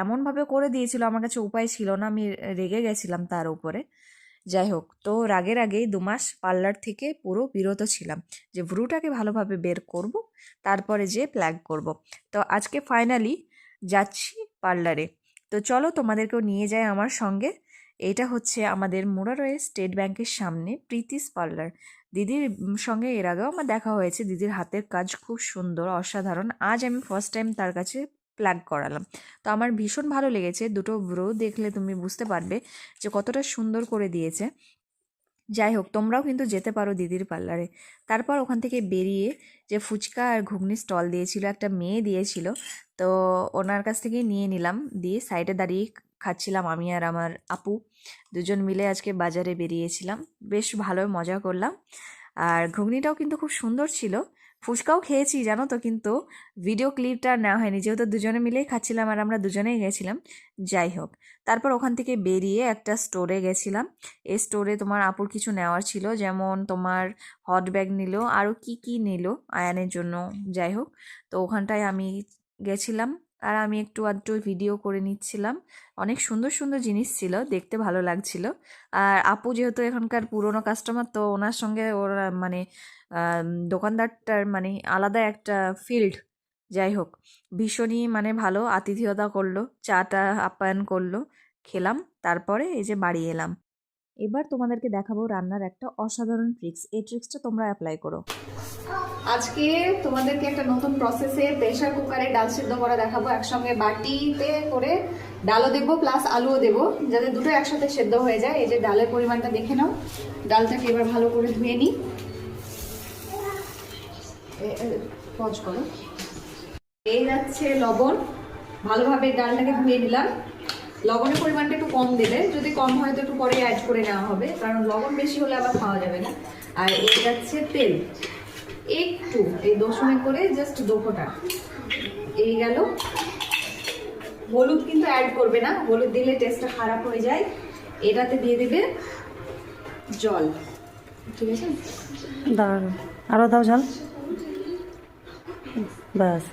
এমনভাবে করে দিয়েছিল, আমার কাছে উপায় ছিল না, আমি রেগে গেছিলাম তার উপরে। যাই হোক, তো রাগের আগেই 2 মাস পার্লার থেকে পুরো বিরত ছিলাম, যে ভ্রুটাকে ভালোভাবে বের করব, তারপরে যে প্ল্যাক করব। তো আজকে ফাইনালি যাচ্ছি পার্লারে। তো চলো তোমাদেরকেও নিয়ে যাই আমার সঙ্গে। এটা হচ্ছে আমাদের মুরারয়ে স্টেট ব্যাংকের সামনে প্রীতিস পার্লার। দিদির সঙ্গে এর আগেও আমার দেখা হয়েছে, দিদির হাতের কাজ খুব সুন্দর, অসাধারণ। আজ আমি ফার্স্ট টাইম তার কাছে প্ল্যাক করালাম। তো আমার ভীষণ ভালো লেগেছে, দুটো ব্রো দেখলে তুমি বুঝতে পারবে যে কতটা সুন্দর করে দিয়েছে। যাই হোক, তোমরাও কিন্তু যেতে পারো দিদির পার্লারে। তারপর ওখান থেকে বেরিয়ে যে ফুচকা আর ঘুগনি স্টল দিয়েছিল, একটা মেয়ে দিয়েছিল, তো ওনার কাছ থেকেই নিয়ে নিলাম, দিয়ে সাইডে দাঁড়িয়ে খাচ্ছিলাম আমি আর আমার আপু। দুজন মিলে আজকে বাজারে বেরিয়েছিলাম, বেশ ভালো মজা করলাম। আর ঘুগনিটাও কিন্তু খুব সুন্দর ছিল। ফুচকাও খেয়েছি জানো তো, কিন্তু ভিডিও ক্লিপটা নেওয়া হয়নি, যেহেতু দুজনে মিলেই খাচ্ছিলাম আর আমরা দুজনেই গেছিলাম। যাই হোক, তারপর ওখান থেকে বেরিয়ে একটা স্টোরে গেছিলাম। এই স্টোরে তোমার আপুর কিছু নেওয়ার ছিল, যেমন তোমার হট ব্যাগ নিল, আরও কি কি নিল আয়ানের জন্য। যাই হোক, তো ওখানটায় আমি গেছিলাম, আর আমি একটু আধটু ভিডিও করে নিচ্ছিলাম। অনেক সুন্দর সুন্দর জিনিস ছিল, দেখতে ভালো লাগছিল। আর আপু যেহেতু এখানকার পুরনো কাস্টমার, তো ওনার সঙ্গে ওর মানে দোকানদারটার মানে আলাদা একটা ফিল্ড। যাই হোক, ভীষণই মানে ভালো আতিথেয়তা করলো, চাটা আপ্যায়ন করলো, খেলাম, তারপরে এই যে বাড়ি এলাম। এবার তোমাদেরকে দেখাবো রান্নার একটা অসাধারণ ট্রিক্স, এই ট্রিক্সটা তোমরা অ্যাপ্লাই করো। আজকে তোমাদেরকে একটা নতুন প্রসেসে প্রেসার কুকারে ডাল সিদ্ধ করা দেখাবো। একসঙ্গে বাটিতে করে ডালও দেবো প্লাস আলুও দেবো, যাতে দুটো একসাথে সেদ্ধ হয়ে যায়। এই যে ডালের পরিমাণটা দেখে নাও। ডালটাকে এবার ভালো করে ধুয়ে নিই। পজ করো। এই যাচ্ছে লবণ, ভালোভাবে ডালটাকে ধুয়ে নিলাম। লবণের পরিমাণটা একটু কম দেবে, যদি কম হয় তো একটু পরে অ্যাড করে নেওয়া হবে, কারণ লবণ বেশি হলে আবার খাওয়া যাবে না। আর এই যাচ্ছে তেল, একটু এই 10 মিনিট করে জাস্ট 2 ফোঁটা। এই গেল। হলুদ কিন্তু অ্যাড করবে না, হলুদ দিলে টেস্টটা খারাপ হয়ে যায়। এটাতে দিয়ে দেবে জল, ঠিক আছে? দাও, আরও দাও জল, ব্যাস।